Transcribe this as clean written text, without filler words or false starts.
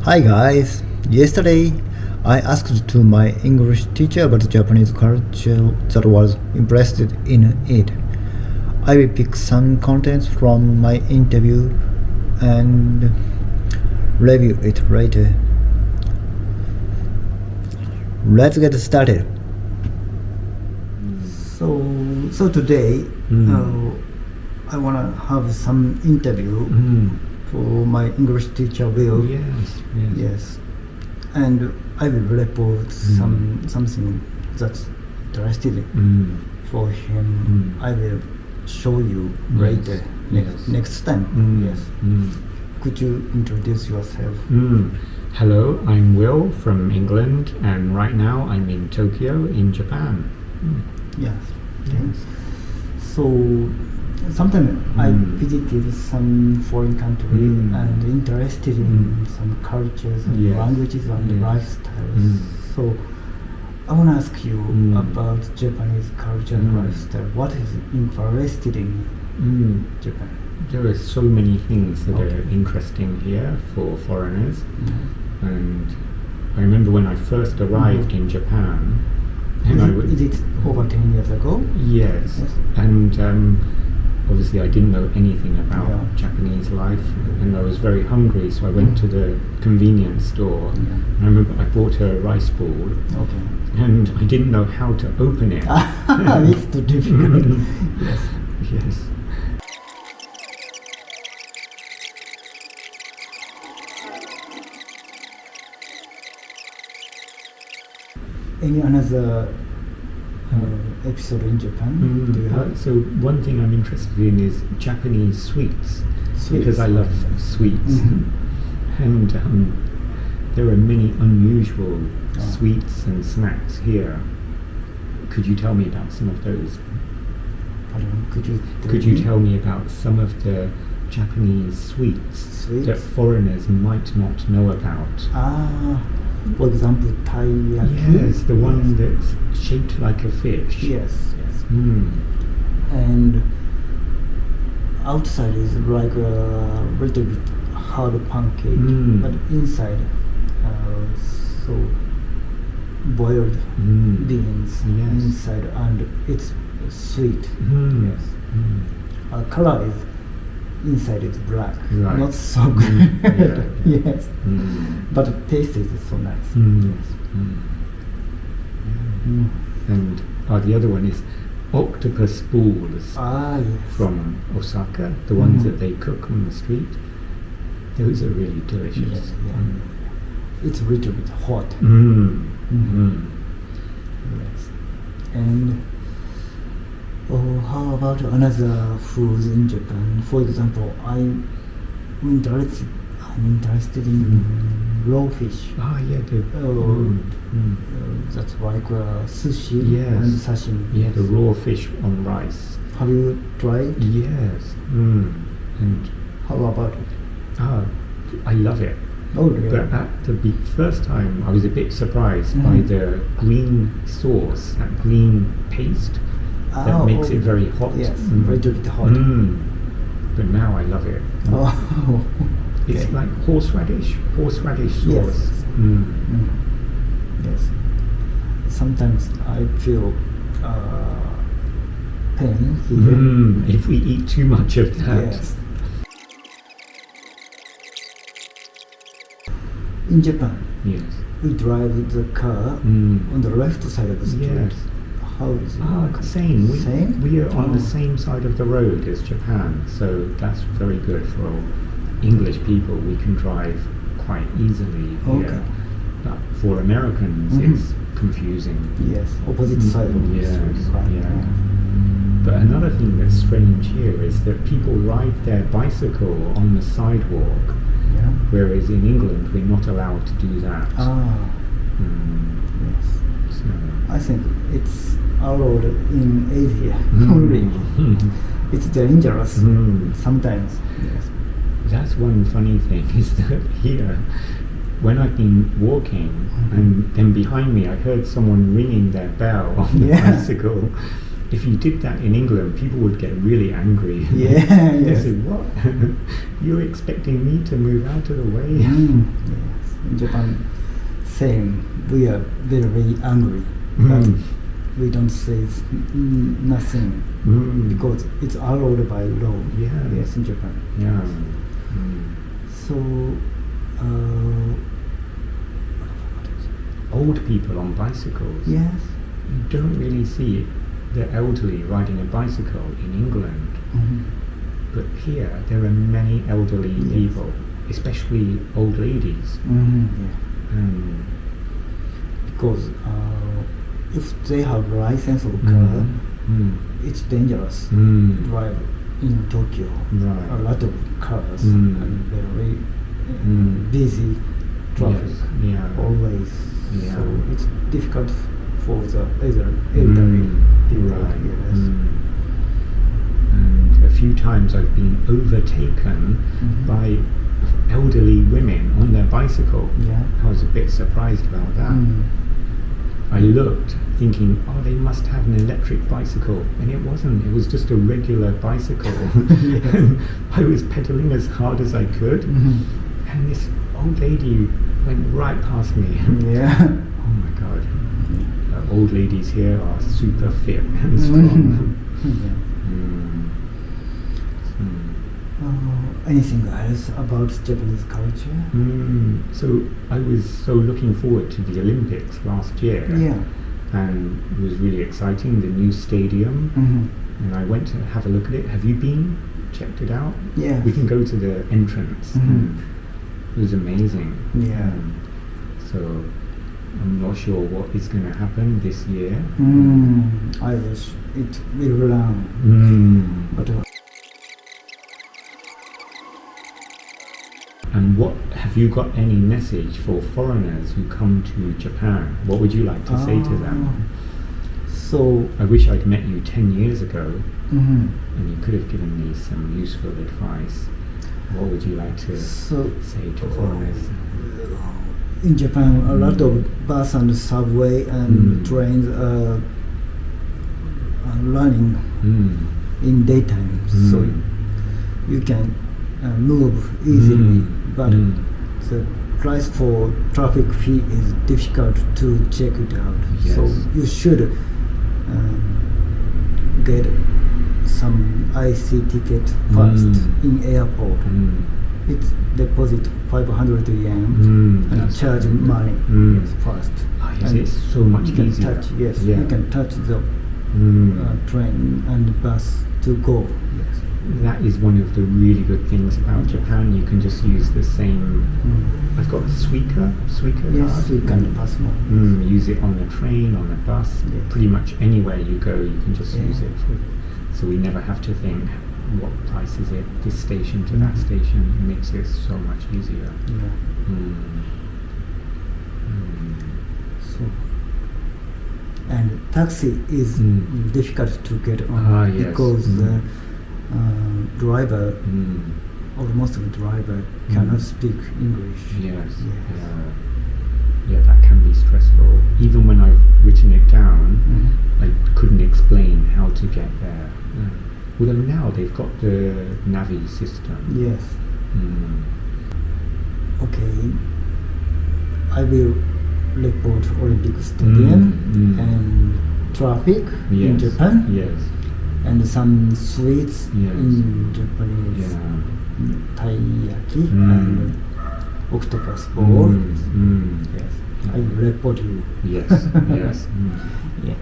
Hi guys! Yesterday, I asked to my English teacher about Japanese culture that was interested in it. I will pick some contents from my interview and review it later. Let's get started. So today, I wanna have some interview for my English teacher Will. Yes, and I will report something that's interesting for him. I will show you later next time. Yes. Could you introduce yourself? Hello, I'm Will from England, and right now I'm in Tokyo in Japan. Yes. So sometimes I visited some foreign country and interested in some cultures and languages and lifestyles. So I want to ask you about Japanese culture and lifestyle. What is interesting in Japan? There are so many things that are interesting here for foreigners. And I remember when I first arrived in Japan, and is it over 10 years ago? Yes. And obviously I didn't know anything about Japanese life, and I was very hungry, so I went to the convenience store. And I remember I bought a rice ball, and I didn't know how to open it. It's too difficult. Yes. Any another episode in Japan? Do you have? So one thing I'm interested in is Japanese sweets. Because I love sweets. And there are many unusual sweets and snacks here. Could you tell me about some of those? Pardon, could you tell me about some of the Japanese sweets that foreigners might not know about? For example, taiyaki. Yes, the one that's shaped like a fish. Yes. And outside is like a little bit hard pancake, but inside, so boiled beans inside, and it's sweet. Color is inside is black, not so good. But the taste is so nice. And the other one is octopus balls from Osaka, the ones that they cook on the street. Those are really delicious. It's a little bit hot. And how about another foods in Japan? For example, I'm interested in raw fish. That's like sushi and sashimi. Yeah, the raw fish on rice. Have you tried? Yes. And how about it? I love it. Oh, really? But at the first time, I was a bit surprised by the green sauce, that green paste that makes it very hot. Yes, very hot. But now I love it. It's like horseradish sauce. Yes. Sometimes I feel pain here. If we eat too much of that. Yes. In Japan, we drive the car on the left side of the street. Yes. How is it? Same. We are on the same side of the road as Japan, so that's very good for all English people. We can drive quite easily here. But for Americans, it's confusing. Yes, opposite side of the street. But another thing that's strange here is that people ride their bicycle on the sidewalk. Whereas in England, we're not allowed to do that. Yes. So I think it's allowed in Asia only. It's dangerous sometimes. Yes. That's one funny thing is that here, when I've been walking and then behind me I heard someone ringing their bell on the bicycle. If you did that in England, people would get really angry. They say, "What? You're expecting me to move out of the way?" Yes. In Japan, same. We are very angry, Mm. but we don't say nothing because it's allowed by law. Yeah. Yes, in Japan. Yeah. So, Old people on bicycles. yes. You don't really see the elderly riding a bicycle in England, but here there are many elderly people, especially old ladies. Yeah. Because if they have license or car, it's dangerous. Drive in Tokyo, Right. a lot of cars and very busy traffic Yes. Yeah. always. Yeah. So it's difficult for the elderly people. Right. Yes. And a few times I've been overtaken by elderly women on their bicycle. Yeah. I was a bit surprised about that. I looked thinking, oh, they must have an electric bicycle, and it wasn't. It was just a regular bicycle. And I was pedaling as hard as I could, and this old lady went right past me. Yeah. Oh my god. Old ladies here are super fit and strong. Anything else about Japanese culture? So I was so looking forward to the Olympics last year. Yeah. And it was really exciting, the new stadium. And I went to have a look at it. Have you been? Checked it out? Yeah. We can go to the entrance. It was amazing. Yeah. So I'm not sure what is going to happen this year. I wish it will run. But and what have you got any message for foreigners who come to Japan? What would you like to say to them? So I wish I'd met you 10 years ago and you could have given me some useful advice. What would you like to say to foreigners? in Japan, a lot of bus and subway and trains are running in daytime, so you can move easily. But the price for traffic fee is difficult to check it out. Yes. So you should get some IC ticket first in airport. It's deposit 500 yen and charge money first. Oh, yes, and it's so much you can easier. touch, yes, Yeah. you can touch the train and bus to go. Yes. That is one of the really good things about Japan. You can just use the same. I've got Suica Yes, card. we can pass more. Use it on the train, on the bus, Yes. pretty much anywhere you go, you can just Yeah. use it. So we never have to think, what price is it, this station to that station. It makes it so much easier. Yeah. So, and taxi is difficult to get on Yes. because the driver, almost the driver, cannot speak English. Yes. Yes. Yeah, that can be stressful. Even when I've written it down, I couldn't explain how to get there. Although now they've got the Navi system. Yes. Okay. I will report Olympic Stadium and traffic in Japan Yes. and some sweets Yes. in Japanese. Yeah. Taiyaki and octopus ball. Yes. I will report you. Yes. Yes. Yeah.